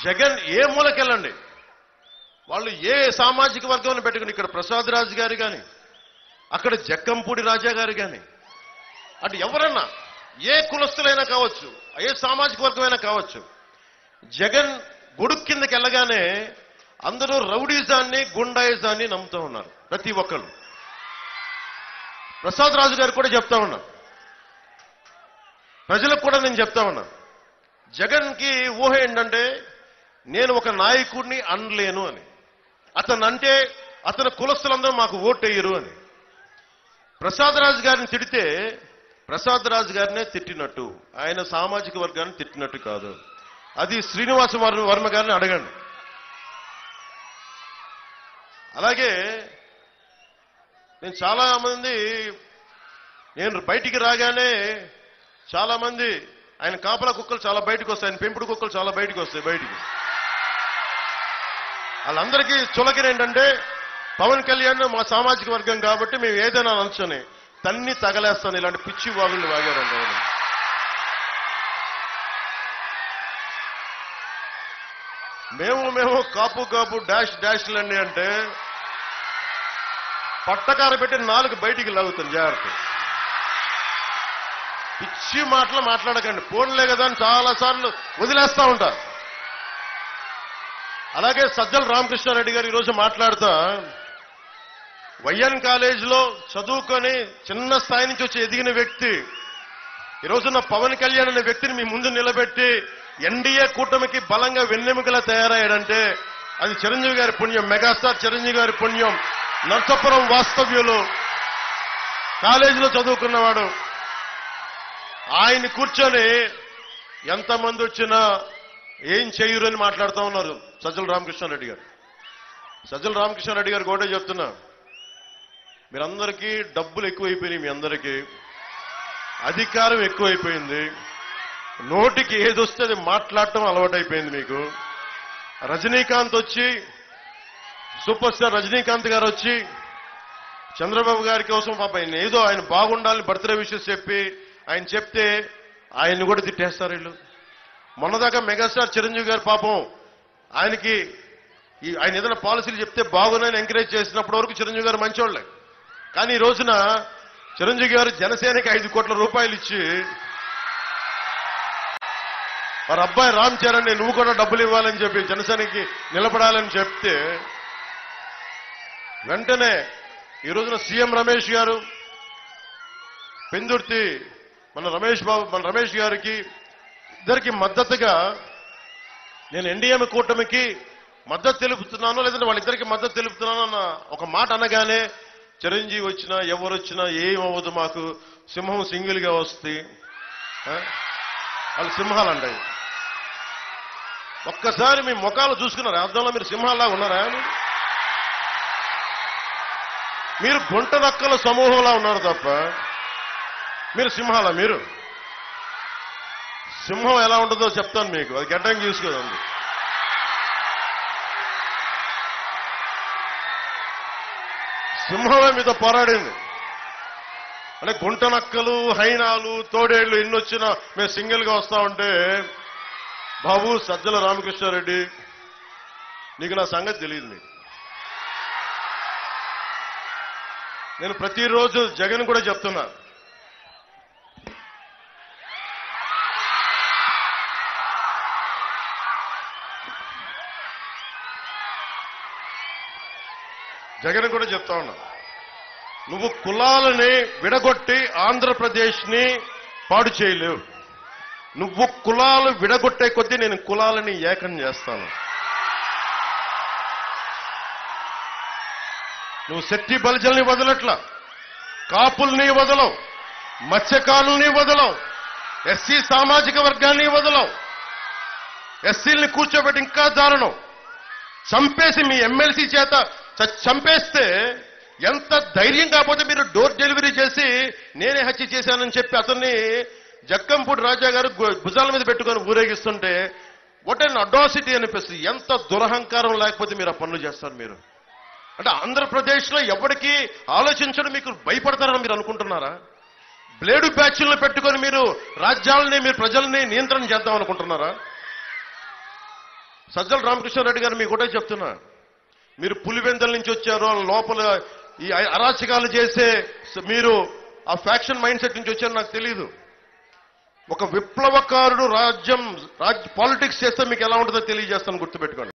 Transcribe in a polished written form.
జగన్ ఏ మూలకెళ్ళండి, వాళ్ళు ఏ సామాజిక వర్గం పెట్టుకుని, ఇక్కడ ప్రసాద్ రాజు గారు కానీ, అక్కడ జక్కంపూడి రాజా గారు కానీ, అటు ఎవరన్నా ఏ కులస్తులైనా కావచ్చు, ఏ సామాజిక వర్గమైనా కావచ్చు, జగన్ గొడుగు కిందకి వెళ్ళగానే అందరూ రౌడీజాన్ని గుండాయిజాన్ని నమ్ముతూ ఉన్నారు. ప్రతి ఒక్కరు. ప్రసాద్ రాజు గారు కూడా చెప్తా ఉన్నారు, ప్రజలకు కూడా నేను చెప్తా ఉన్నా, జగన్కి ఊహ ఏంటంటే నేను ఒక నాయకుడిని అనలేను అని. అతనంటే అతని కులస్తులందరూ మాకు ఓటేయరు అని. ప్రసాద్ రాజు గారిని తిడితే ప్రసాద్ రాజు గారినే తిట్టినట్టు, ఆయన సామాజిక వర్గాన్ని తిట్టినట్టు కాదు. అది శ్రీనివాస వర్మ గారిని అడగండి. అలాగే నేను బయటికి రాగానే చాలా మంది ఆయన కాపలా కుక్కలు చాలా బయటకు వస్తాయి, ఆయన పెంపుడు కుక్కలు చాలా బయటకు వస్తాయి. బయటికి వాళ్ళందరికీ చులకన ఏంటంటే పవన్ కళ్యాణ్ మా సామాజిక వర్గం కాబట్టి మేము ఏదైనా అంచని తన్ని తగలేస్తాను, ఇలాంటి పిచ్చి వాగుళ్ళు వాగారంట. మేము కాపు డాష్లన్నీ అంటే పట్టకార పెట్టి 4 బయటికి లాగుతాం. జాగ్రత్త, పిచ్చి మాటలు మాట్లాడకండి. ఫోన్లే కదా అని చాలాసార్లు వదిలేస్తా ఉంటారు. అలాగే సజ్జల రామకృష్ణారెడ్డి గారు ఈరోజు మాట్లాడుతా, వైఎన్ కాలేజీలో చదువుకొని చిన్న స్థాయి నుంచి వచ్చి ఎదిగిన వ్యక్తి ఈరోజున్న పవన్ కళ్యాణ్ అనే వ్యక్తిని మీ ముందు నిలబెట్టి ఎన్డీఏ కూటమికి బలంగా వెన్నెముకలా తయారయ్యాడంటే అది చిరంజీవి గారి పుణ్యం, మెగాస్టార్ చిరంజీవి గారి పుణ్యం. నర్సాపురం వాస్తవ్యులు, కాలేజీలో చదువుకున్నవాడు. ఆయన కూర్చొని ఎంతమంది వచ్చినా ఏం చేయరు అని మాట్లాడుతూ ఉన్నారు సజ్జల రామకృష్ణారెడ్డి గారు. సజ్జల రామకృష్ణారెడ్డి గారు కూడా చెప్తున్నా, మీరందరికీ డబ్బులు ఎక్కువైపోయినాయి, మీ అందరికీ అధికారం ఎక్కువైపోయింది, నోటికి ఏదొస్తే అది మాట్లాడటం అలవాటైపోయింది మీకు. రజనీకాంత్ వచ్చి, సూపర్ స్టార్ రజనీకాంత్ గారు వచ్చి చంద్రబాబు గారి కోసం పాప ఏదో ఆయన బాగుండాలని బర్త్డే విషెస్ చెప్పి ఆయన చెప్తే ఆయన్ని కూడా తిట్టేస్తారు వీళ్ళు. మొన్నదాకా మెగాస్టార్ చిరంజీవి గారు పాపం ఆయన ఏదైనా పాలసీలు చెప్తే బాగున్నాయని ఎంకరేజ్ చేసినప్పటి వరకు చిరంజీవి గారు మంచోళ్లే. కానీ ఈ రోజున చిరంజీవి గారు జనసేనకి 5 కోట్ల రూపాయలు ఇచ్చి వారి అబ్బాయి రామ్ చరణ్ నువ్వు కూడా డబ్బులు ఇవ్వాలని చెప్పి జనసేనకి నిలబడాలని చెప్తే వెంటనే ఈ రోజున సీఎం రమేష్ గారు పెందుర్తి మన రమేష్ గారికి ఇద్దరికి మద్దతుగా నేను ఎన్డీఏ కూటమికి మద్దతు తెలుపుతున్నాను, లేదంటే వాళ్ళిద్దరికి మద్దతు తెలుపుతున్నాను అన్న ఒక మాట అనగానే చిరంజీవి వచ్చినా ఎవరు వచ్చినా ఏమవ్వదు, మాకు సింహం సింగిల్ గా వస్తాయి, వాళ్ళు సింహాలు అంటాయి. ఒక్కసారి మీ ముఖాలు చూసుకున్నారా? అర్థంలో మీరు సింహాల్లా ఉన్నారా? మీరు గుంట నక్కల సమూహంలా ఉన్నారు తప్ప మీరు సింహాలా? మీరు సింహం ఎలా ఉంటుందో చెప్తాను మీకు, అది గడ్డం చూసుకోదండి. సింహమే మీతో పోరాడింది. అంటే గుంట నక్కలు, హైనాలు, తోడేళ్లు ఎన్ని వచ్చినా మేము సింగిల్ గా వస్తా ఉంటే, బాబు సజ్జల రామకృష్ణారెడ్డి నీకు నా సంగతి తెలియదు. మీకు నేను ప్రతిరోజు జగన్ కూడా చెప్తున్నా, జగన్ కూడా చెప్తా ఉన్నా, నువ్వు కులాలని విడగొట్టి ఆంధ్రప్రదేశ్ ని పాడు చేయలేవు. నువ్వు కులాలు విడగొట్టే కొద్దీ నేను కులాలని ఏకం చేస్తాను. నువ్వు శెట్టి బలిజల్ని వదలట్లా, కాపుల్ని వదలవు, మత్స్యకారుల్ని వదలవు, ఎస్సీ సామాజిక వర్గాన్ని వదలవు, ఎస్సీల్ని కూర్చోబెట్టి ఇంకా దారుణం చంపేసి మీ ఎమ్మెల్సీ చేత చంపేస్తే ఎంత ధైర్యం కాకపోతే మీరు డోర్ డెలివరీ చేసి నేనే హత్య చేశానని చెప్పి అతన్ని జక్కంపూడి రాజా గారు భుజాల మీద పెట్టుకొని ఊరేగిస్తుంటే వాట్ అన్ అడాసిటీ అనిపిస్తుంది. ఎంత దురహంకారం లేకపోతే మీరు ఆ పనులు చేస్తారు. మీరు అంటే ఆంధ్రప్రదేశ్లో ఎవరికి ఆలోచించడం మీకు భయపడతారని మీరు అనుకుంటున్నారా? బ్లేడు బ్యాచ్లను పెట్టుకొని మీరు రాజ్యాలని, మీరు ప్రజల్ని నియంత్రణ చేద్దాం అనుకుంటున్నారా? సజ్జల రామకృష్ణారెడ్డి గారు మీకు ఒకటే చెప్తున్నా, మీరు పులివెందల నుంచి వచ్చారు, లోపల ఈ అరాచకాలు చేసే మీరు ఆ ఫ్యాక్షన్ మైండ్ సెట్ నుంచి వచ్చారో నాకు తెలియదు. ఒక విప్లవకారుడు పాలిటిక్స్ చేస్తే మీకు ఎలా ఉంటుందో తెలియజేస్తాను, గుర్తుపెట్టుకోండి.